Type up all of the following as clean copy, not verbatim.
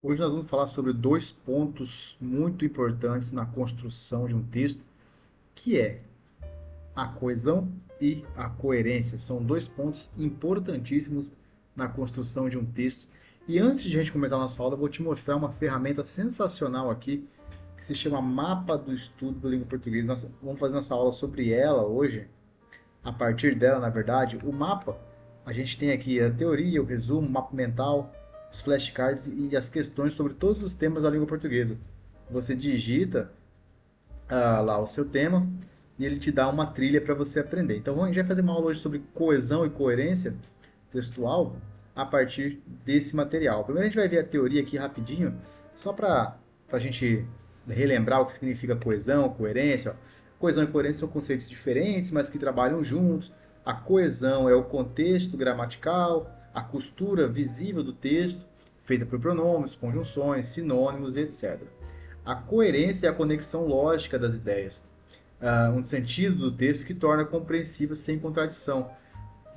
Hoje nós vamos falar sobre dois pontos muito importantes na construção de um texto, que é a coesão e a coerência. São dois pontos importantíssimos na construção de um texto. E antes de a gente começar a nossa aula, eu vou te mostrar uma ferramenta sensacional aqui, que se chama Mapa do Estudo da Língua Portuguesa. Nós vamos fazer nossa aula sobre ela hoje. A partir dela, na verdade, o mapa, a gente tem aqui a teoria, o resumo, o mapa mental, os flashcards e as questões sobre todos os temas da língua portuguesa. Você digita lá o seu tema e ele te dá uma trilha para você aprender. Então a gente vai fazer uma aula hoje sobre coesão e coerência textual a partir desse material. Primeiro a gente vai ver a teoria aqui rapidinho, só para a gente relembrar o que significa coesão, coerência. Ó. Coesão e coerência são conceitos diferentes, mas que trabalham juntos. A coesão é o contexto gramatical, a costura visível do texto, feita por pronomes, conjunções, sinônimos, etc. A coerência é a conexão lógica das ideias, um sentido do texto que torna compreensível sem contradição.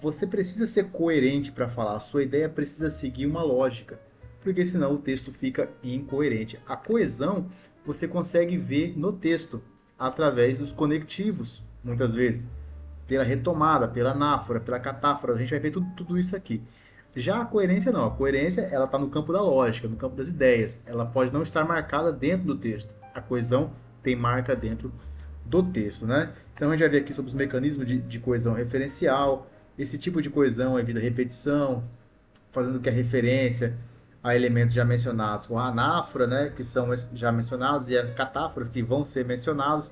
Você precisa ser coerente para falar, a sua ideia precisa seguir uma lógica, porque senão o texto fica incoerente. A coesão você consegue ver no texto, através dos conectivos, muitas vezes, pela retomada, pela anáfora, pela catáfora, a gente vai ver tudo isso aqui. Já a coerência não, a coerência ela está no campo da lógica, no campo das ideias. Ela pode não estar marcada dentro do texto. A coesão tem marca dentro do texto, né? Então a gente vai ver aqui sobre os mecanismos de coesão referencial. Esse tipo de coesão evita repetição, fazendo que a referência a elementos já mencionados, com a anáfora, né, que são já mencionados, e a catáfora, que vão ser mencionados,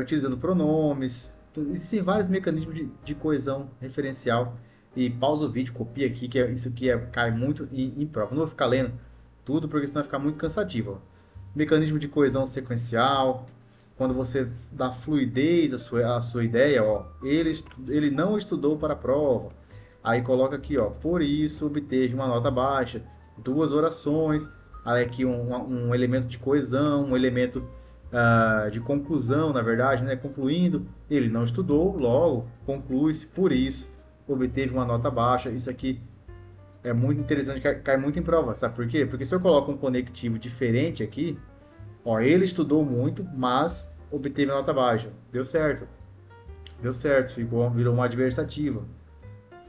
utilizando pronomes. Então, existem vários mecanismos de coesão referencial. E pausa o vídeo, copia aqui, que isso aqui cai muito em prova. Não vou ficar lendo tudo, porque senão vai ficar muito cansativo. Ó. Mecanismo de coesão sequencial, quando você dá fluidez à sua ideia, ó, ele não estudou para a prova. Aí coloca aqui, ó, por isso obteve uma nota baixa, duas orações, aí aqui um elemento de coesão, um elemento de conclusão, na verdade, né? Concluindo, ele não estudou, logo conclui-se, por isso obteve uma nota baixa. Isso aqui é muito interessante, cai muito em prova, sabe por quê? Porque se eu coloco um conectivo diferente aqui, ó, ele estudou muito, mas obteve a nota baixa. Deu certo, virou uma adversativa.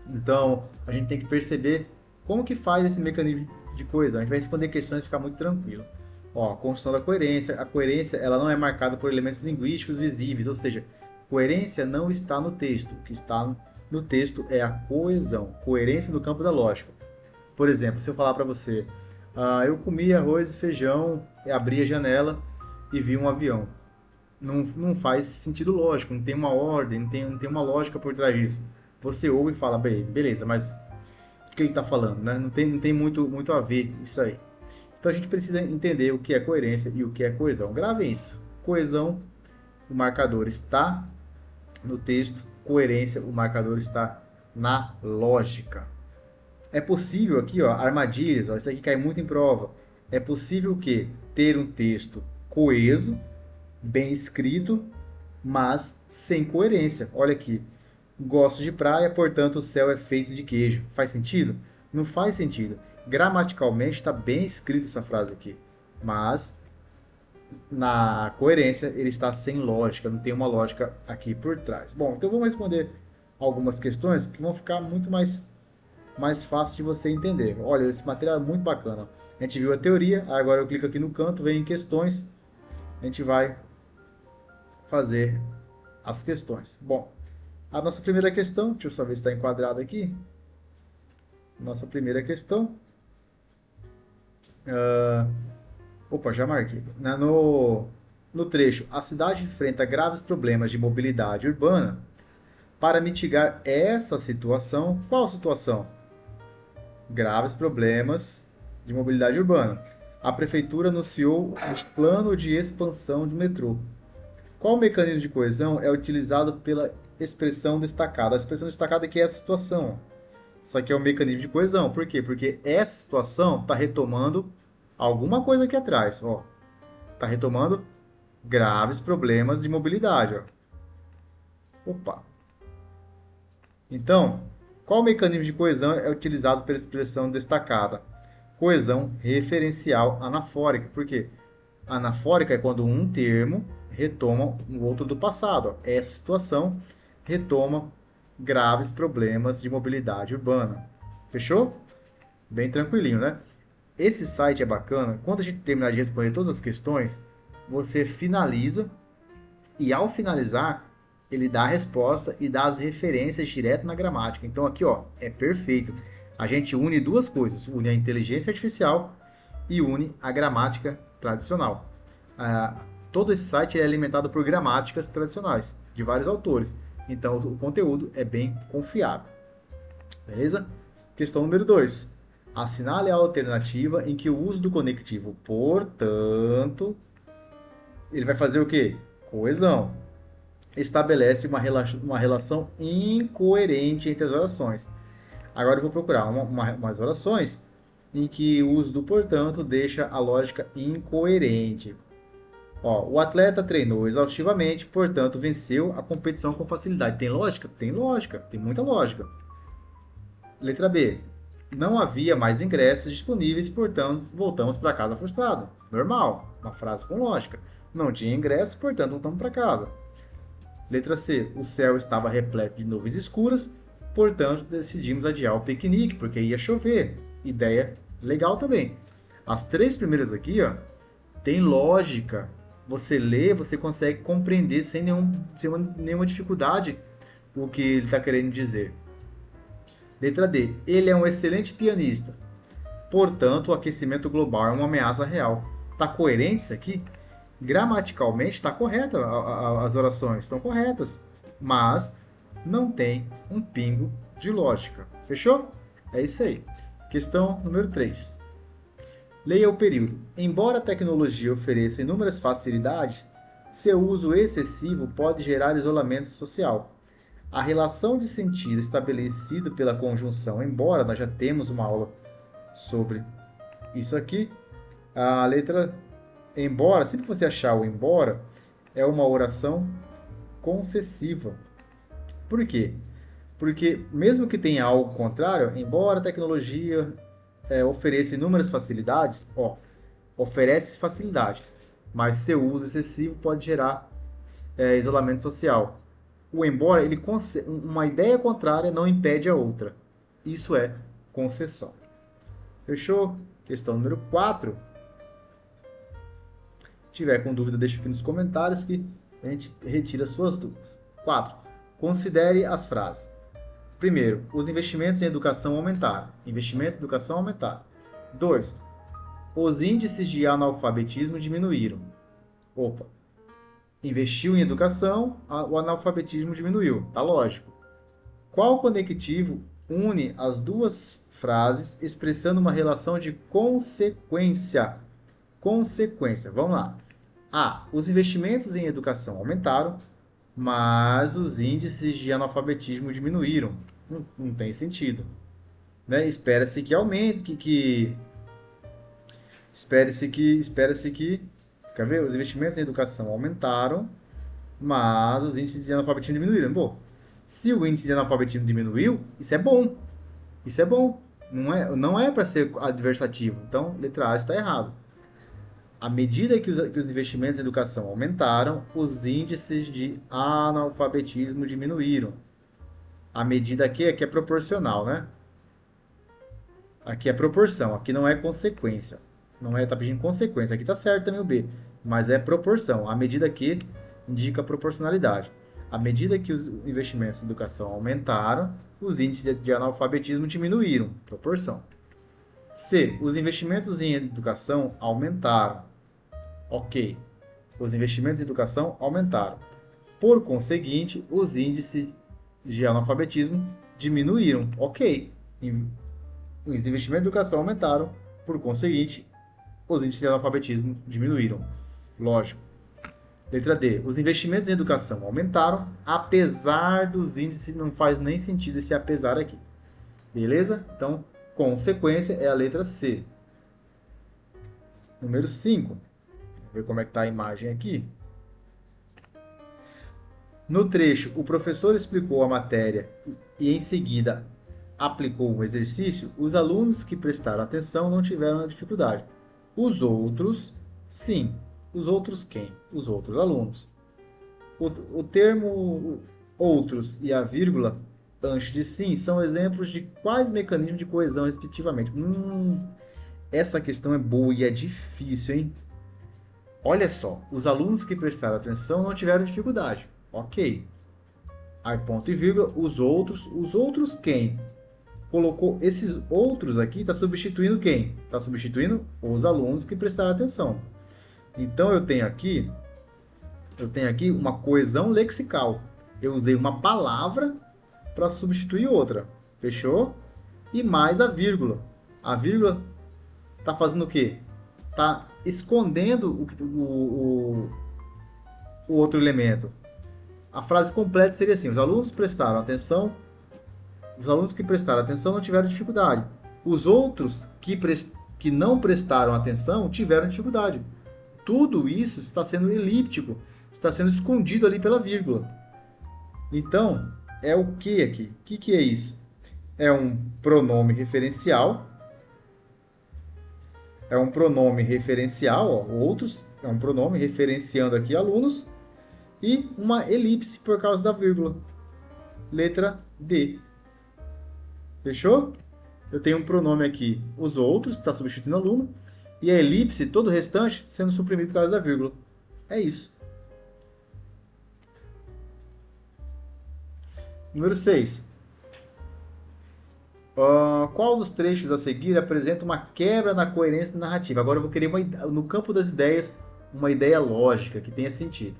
Então, a gente tem que perceber como que faz esse mecanismo de coesão. A gente vai responder questões e ficar muito tranquilo. Ó, construção da coerência. A coerência ela não é marcada por elementos linguísticos visíveis, ou seja, coerência não está no texto. O que está no texto é a coesão, coerência no campo da lógica. Por exemplo, se eu falar para você, eu comi arroz e feijão, abri a janela e vi um avião. Não faz sentido lógico, não tem uma ordem, não tem uma lógica por trás disso. Você ouve e fala, bem, beleza, mas o que ele está falando, né? Não tem muito a ver isso aí. Então a gente precisa entender o que é coerência e o que é coesão. Gravem isso. Coesão, o marcador está no texto. Coerência, o marcador está na lógica. É possível aqui, ó, armadilhas, ó, isso aqui cai muito em prova. É possível que ter um texto coeso, bem escrito, mas sem coerência. Olha aqui. Gosto de praia, portanto o céu é feito de queijo. Faz sentido? Não faz sentido. Gramaticalmente está bem escrita essa frase aqui, mas na coerência ele está sem lógica, não tem uma lógica aqui por trás. Bom, então vamos responder algumas questões que vão ficar muito mais fácil de você entender. Olha, esse material é muito bacana. A gente viu a teoria, agora eu clico aqui no canto, vem em questões, a gente vai fazer as questões. Bom, a nossa primeira questão, deixa eu só ver se está enquadrado aqui. Nossa primeira questão. Uh, Opa, já marquei. No trecho, a cidade enfrenta graves problemas de mobilidade urbana. Para mitigar essa situação, qual situação? Graves problemas de mobilidade urbana. A prefeitura anunciou o plano de expansão do metrô. Qual mecanismo de coesão é utilizado pela expressão destacada? A expressão destacada aqui é a situação. Isso aqui é um mecanismo de coesão. Por quê? Porque essa situação está retomando alguma coisa aqui atrás. Está retomando graves problemas de mobilidade. Ó. Opa. Então, qual mecanismo de coesão é utilizado pela expressão destacada? Coesão referencial anafórica. Por quê? Anafórica é quando um termo retoma o outro do passado. Ó. Essa situação retoma graves problemas de mobilidade urbana. Fechou? Bem tranquilinho, né? Esse site é bacana. Quando a gente terminar de responder todas as questões, você finaliza e ao finalizar, ele dá a resposta e dá as referências direto na gramática. Então aqui, ó, é perfeito. A gente une duas coisas, une a inteligência artificial e une a gramática tradicional. Todo esse site é alimentado por gramáticas tradicionais, de vários autores. Então o conteúdo é bem confiável. Beleza? Questão número 2. Assinale a alternativa em que o uso do conectivo, portanto, ele vai fazer o quê? Coesão. Estabelece uma relação incoerente entre as orações. Agora eu vou procurar umas orações em que o uso do portanto deixa a lógica incoerente. Ó, o atleta treinou exaustivamente, portanto venceu a competição com facilidade. Tem lógica? Tem lógica, tem muita lógica. Letra B. Não havia mais ingressos disponíveis, portanto voltamos para casa frustrado. Normal, uma frase com lógica. Não tinha ingresso, portanto voltamos para casa. Letra C. O céu estava repleto de nuvens escuras, portanto decidimos adiar o piquenique, porque ia chover. Ideia legal também. As três primeiras aqui, ó, tem lógica. Você lê, você consegue compreender sem nenhuma dificuldade o que ele está querendo dizer. Letra D. Ele é um excelente pianista. Portanto, o aquecimento global é uma ameaça real. Está coerente isso aqui? Gramaticalmente está correta, as orações estão corretas, mas não tem um pingo de lógica. Fechou? É isso aí. Questão número 3. Leia o período. Embora a tecnologia ofereça inúmeras facilidades, seu uso excessivo pode gerar isolamento social. A relação de sentido estabelecida pela conjunção embora, nós já temos uma aula sobre isso aqui. A letra embora, sempre que você achar o embora, é uma oração concessiva. Por quê? Porque mesmo que tenha algo contrário, embora a tecnologia ofereça inúmeras facilidades, ó, oferece facilidade, mas seu uso excessivo pode gerar isolamento social. O embora, uma ideia contrária não impede a outra. Isso é concessão. Fechou? Questão número 4. Se tiver com dúvida, deixa aqui nos comentários que a gente retira suas dúvidas. 4. Considere as frases. Primeiro, os investimentos em educação aumentaram. Investimento em educação aumentaram. 2. Os índices de analfabetismo diminuíram. Opa. Investiu em educação, o analfabetismo diminuiu. Tá lógico. Qual conectivo une as duas frases expressando uma relação de consequência? Consequência. Vamos lá. A. Os investimentos em educação aumentaram, mas os índices de analfabetismo diminuíram. Não tem sentido. Né? Espera-se que aumente, espera-se que quer ver? Os investimentos em educação aumentaram, mas os índices de analfabetismo diminuíram. Bom, se o índice de analfabetismo diminuiu, isso é bom. Isso é bom. Não é para ser adversativo. Então, letra A está errado. À medida que os investimentos em educação aumentaram, os índices de analfabetismo diminuíram. A medida aqui é proporcional, né? Aqui é proporção, aqui não é consequência. Não é, tá pedindo consequência. Aqui tá certo também o B, mas é proporção. A medida aqui indica proporcionalidade. À medida que os investimentos em educação aumentaram, os índices de analfabetismo diminuíram. Proporção. C. Os investimentos em educação aumentaram. Ok. Os investimentos em educação aumentaram. Por conseguinte, os índices de analfabetismo diminuíram. Ok. Os investimentos em educação aumentaram. Por conseguinte, os índices de analfabetismo diminuíram. Lógico. Letra D. Os investimentos em educação aumentaram, apesar dos índices, não faz nem sentido esse apesar aqui. Beleza? Então, consequência é a letra C. Número 5. Vamos ver como é que está a imagem aqui. No trecho, o professor explicou a matéria e em seguida aplicou um exercício, os alunos que prestaram atenção não tiveram dificuldade. Os outros, sim. Os outros quem? Os outros alunos. O termo outros e a vírgula antes de sim são exemplos de quais mecanismos de coesão, respectivamente. Essa questão é boa e é difícil, hein? Olha só, os alunos que prestaram atenção não tiveram dificuldade. Ok. Aí, ponto e vírgula, os outros quem? Colocou esses outros aqui, está substituindo quem? Está substituindo os alunos que prestaram atenção. Então, eu tenho aqui uma coesão lexical. Eu usei uma palavra para substituir outra. Fechou? E mais a vírgula. A vírgula está fazendo o quê? Está escondendo o outro elemento. A frase completa seria assim: os alunos que prestaram atenção não tiveram dificuldade. Os outros que não prestaram atenção tiveram dificuldade. Tudo isso está sendo elíptico, está sendo escondido ali pela vírgula. Então, é o que aqui? O que é isso? É um pronome referencial. É um pronome referencial, ó, outros, é um pronome referenciando aqui alunos. E uma elipse por causa da vírgula. Letra D. Fechou? Eu tenho um pronome aqui, os outros, que está substituindo aluno. E a elipse, todo o restante, sendo suprimido por causa da vírgula. É isso. Número 6. Qual dos trechos a seguir apresenta uma quebra na coerência narrativa? Agora eu vou querer, no campo das ideias, uma ideia lógica que tenha sentido.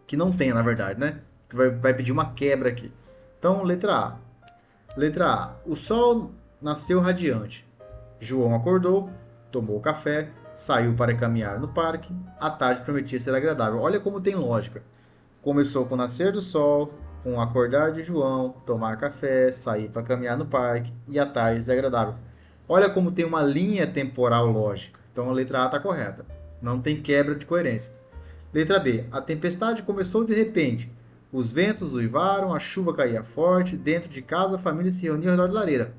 Que não tenha, na verdade, né? Que vai pedir uma quebra aqui. Então, letra A. Letra A. O sol nasceu radiante. João acordou, tomou café, saiu para caminhar no parque. A tarde prometia ser agradável. Olha como tem lógica. Começou com o nascer do sol, com o acordar de João, tomar café, sair para caminhar no parque e a tarde ser agradável. Olha como tem uma linha temporal lógica. Então, a letra A está correta. Não tem quebra de coerência. Letra B. A tempestade começou de repente. Os ventos uivaram, a chuva caía forte. Dentro de casa, a família se reunia ao redor da lareira.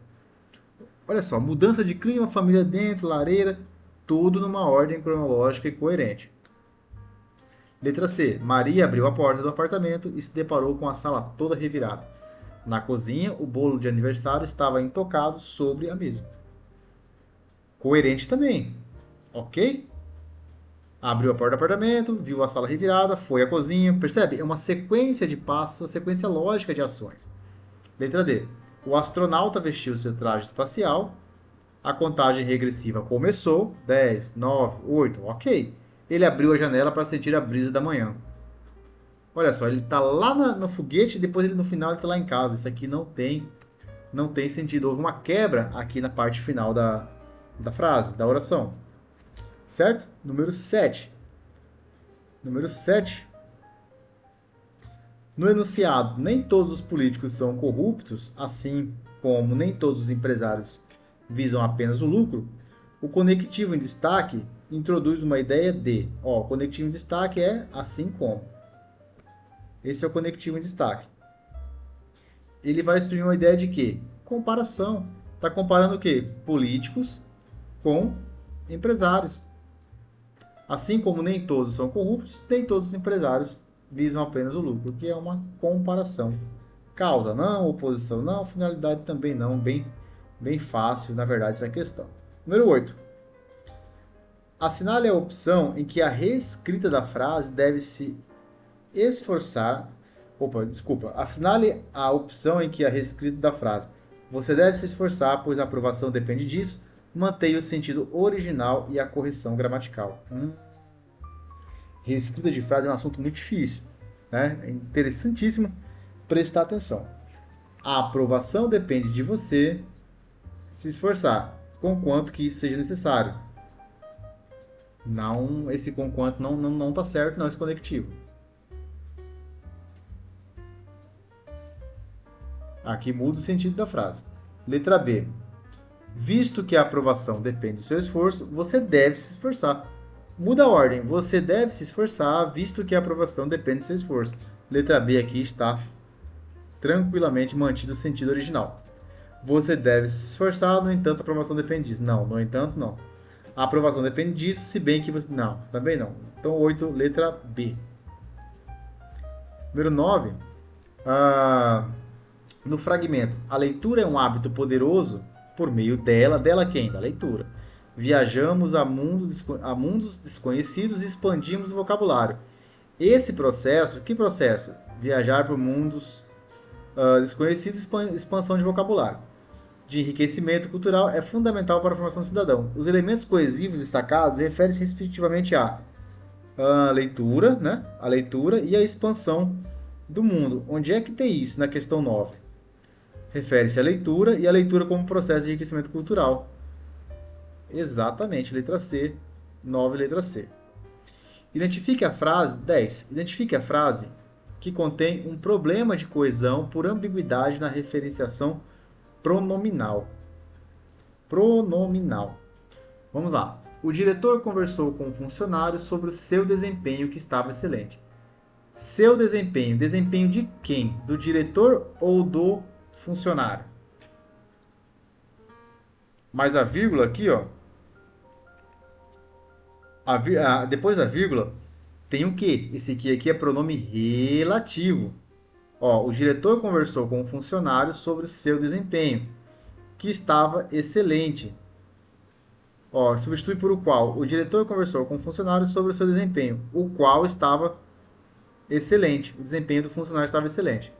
Olha só, mudança de clima, família dentro, lareira, tudo numa ordem cronológica e coerente. Letra C. Maria abriu a porta do apartamento e se deparou com a sala toda revirada. Na cozinha, o bolo de aniversário estava intocado sobre a mesa. Coerente também. Ok? Abriu a porta do apartamento, viu a sala revirada, foi à cozinha. Percebe? É uma sequência de passos, uma sequência lógica de ações. Letra D. O astronauta vestiu seu traje espacial. A contagem regressiva começou. 10, 9, 8, ok. Ele abriu a janela para sentir a brisa da manhã. Olha só, ele está lá no foguete e depois no final ele está lá em casa. Isso aqui não tem sentido. Houve uma quebra aqui na parte final da frase, da oração. Certo? Número 7. Número 7. No enunciado, nem todos os políticos são corruptos, assim como nem todos os empresários visam apenas o lucro, o conectivo em destaque introduz uma ideia de... o conectivo em destaque é assim como. Esse é o conectivo em destaque. Ele vai exprimir uma ideia de quê? Comparação. Está comparando o quê? Políticos com empresários. Assim como nem todos são corruptos, nem todos os empresários visam apenas o lucro, que é uma comparação. Causa não, oposição não, finalidade também não. Bem fácil, na verdade, essa questão. Número 8. Assinale a opção em que a reescrita da frase deve se esforçar... Assinale a opção em que a reescrita da frase. Você deve se esforçar, pois a aprovação depende disso. Mantenha o sentido original e a correção gramatical. Reescrita de frase é um assunto muito difícil, né? É interessantíssimo prestar atenção. A aprovação depende de você se esforçar, conquanto que isso seja necessário. Não, esse conquanto não está certo, não, esse conectivo. Aqui muda o sentido da frase. Letra B. Visto que a aprovação depende do seu esforço, você deve se esforçar. Muda a ordem. Você deve se esforçar, visto que a aprovação depende do seu esforço. Letra B aqui está tranquilamente mantido o sentido original. Você deve se esforçar, no entanto, a aprovação depende disso. Não, no entanto, não. A aprovação depende disso, se bem que você. Não, também não. Então, 8, letra B. Número 9. Ah, no fragmento, a leitura é um hábito poderoso por meio dela. Dela quem? Da leitura. Viajamos a mundos desconhecidos e expandimos o vocabulário. Esse processo, que processo? Viajar por mundos desconhecidos e expansão de vocabulário. De enriquecimento cultural é fundamental para a formação do cidadão. Os elementos coesivos destacados referem-se respectivamente à leitura, né? A leitura e a expansão do mundo. Onde é que tem isso na questão 9? Refere-se à leitura e à leitura como processo de enriquecimento cultural. Exatamente, letra C, 9, letra C. Identifique a frase 10. Identifique a frase que contém um problema de coesão por ambiguidade na referenciação pronominal. Pronominal. Vamos lá. O diretor conversou com o funcionário sobre o seu desempenho que estava excelente. Seu desempenho. Desempenho de quem? Do diretor ou do funcionário? Mas a vírgula aqui, ó. Depois da vírgula, tem o que? Esse aqui é pronome relativo. Ó, o diretor conversou com o funcionário sobre o seu desempenho, que estava excelente. Ó, substitui por o qual. O diretor conversou com o funcionário sobre o seu desempenho, o qual estava excelente. O desempenho do funcionário estava excelente.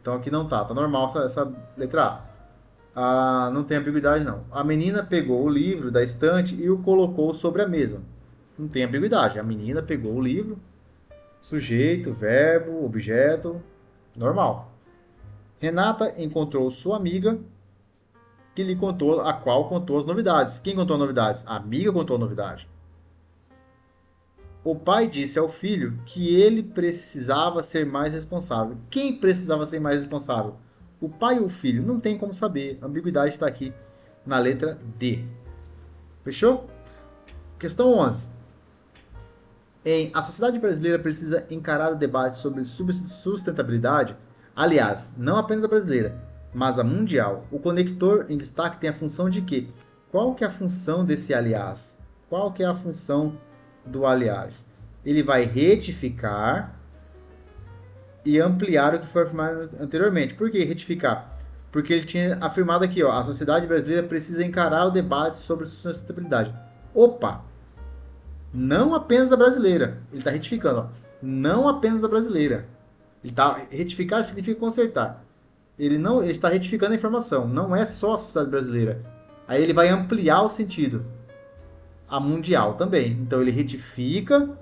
Então aqui não tá normal essa letra A. Ah, não tem ambiguidade não. A menina pegou o livro da estante e o colocou sobre a mesa. Não tem ambiguidade. A menina pegou o livro, sujeito, verbo, objeto, normal. Renata encontrou sua amiga, que lhe contou, a qual contou as novidades. Quem contou as novidades? A amiga contou a novidade. O pai disse ao filho que ele precisava ser mais responsável. Quem precisava ser mais responsável? O pai ou o filho? Não tem como saber. A ambiguidade está aqui na letra D. Fechou? Questão 11. A sociedade brasileira precisa encarar o debate sobre sustentabilidade. Aliás, não apenas a brasileira, mas a mundial. O conector em destaque tem a função de quê? Qual que é a função desse aliás? Qual que é a função do aliás? Ele vai retificar e ampliar o que foi afirmado anteriormente. Por que retificar? Porque ele tinha afirmado aqui, ó, a sociedade brasileira precisa encarar o debate sobre sustentabilidade. Opa! Não apenas a brasileira. Ele está retificando, ó. Não apenas a brasileira. Retificar significa consertar. Ele está retificando a informação. Não é só a sociedade brasileira. Aí ele vai ampliar o sentido. A mundial também. Então ele retifica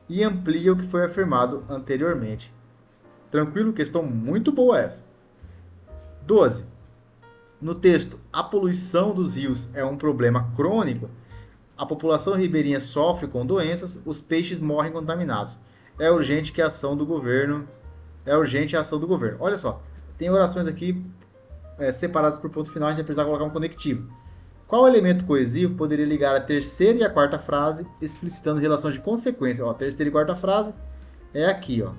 e amplia o que foi afirmado anteriormente. Tranquilo? Questão muito boa essa. 12. No texto, a poluição dos rios é um problema crônico. A população ribeirinha sofre com doenças, os peixes morrem contaminados. É urgente a ação do governo. Olha só, tem orações aqui separadas por ponto final, a gente vai precisar colocar um conectivo. Qual elemento coesivo poderia ligar a terceira e a quarta frase, explicitando relações de consequência? Ó, a terceira e quarta frase é aqui, ó.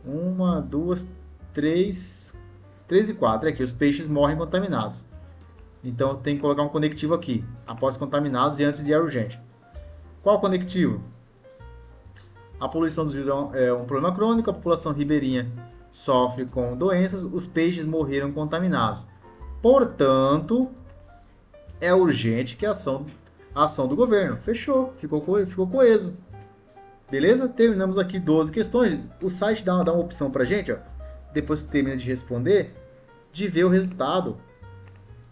1, 2, 3 e 4. É aqui, os peixes morrem contaminados. Então tem que colocar um conectivo aqui, após contaminados e antes de é urgente. Qual conectivo? A poluição dos rios é um problema crônico, a população ribeirinha sofre com doenças, os peixes morreram contaminados. Portanto, é urgente que a ação do governo. Fechou, ficou coeso. Beleza? Terminamos aqui 12 questões. O site dá uma opção pra gente, ó, depois que termina de responder, de ver o resultado,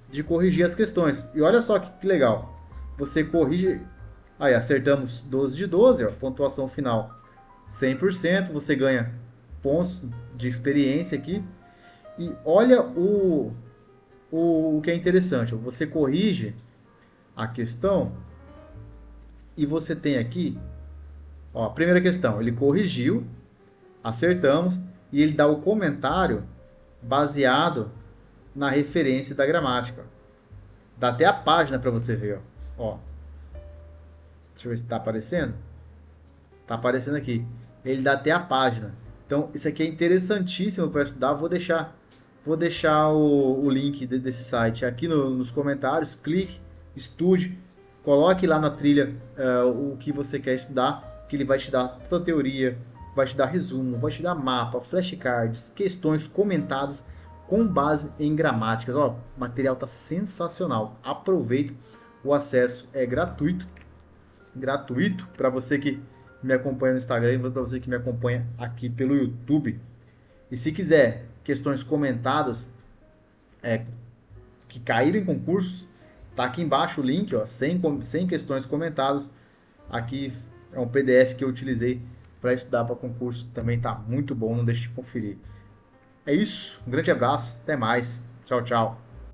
de corrigir as questões. E olha só que legal. Você corrige. Aí, acertamos 12 de 12, ó, pontuação final 100%. Você ganha pontos de experiência aqui. E olha o que é interessante. Ó, você corrige a questão e você tem aqui, ó, a primeira questão. Ele corrigiu, acertamos, e ele dá o comentário baseado na referência da gramática. Dá até a página para você ver, ó. Deixa eu ver se está aparecendo. Está aparecendo aqui. Ele dá até a página. Então, isso aqui é interessantíssimo para estudar. Vou deixar Vou deixar o link desse site aqui nos comentários. Clique, estude, coloque lá na trilha o que você quer estudar, que ele vai te dar toda a teoria, vai te dar resumo, vai te dar mapa, flashcards, questões comentadas com base em gramáticas. Ó, o material está sensacional. Aproveita, o acesso é gratuito para você que me acompanha no Instagram e para você que me acompanha aqui pelo YouTube. E se quiser questões comentadas que caíram em concursos, tá aqui embaixo o link, ó, 100 questões comentadas. Aqui é um PDF que eu utilizei para estudar para concurso, também tá muito bom, não deixe de conferir. É isso, um grande abraço, até mais, tchau, tchau.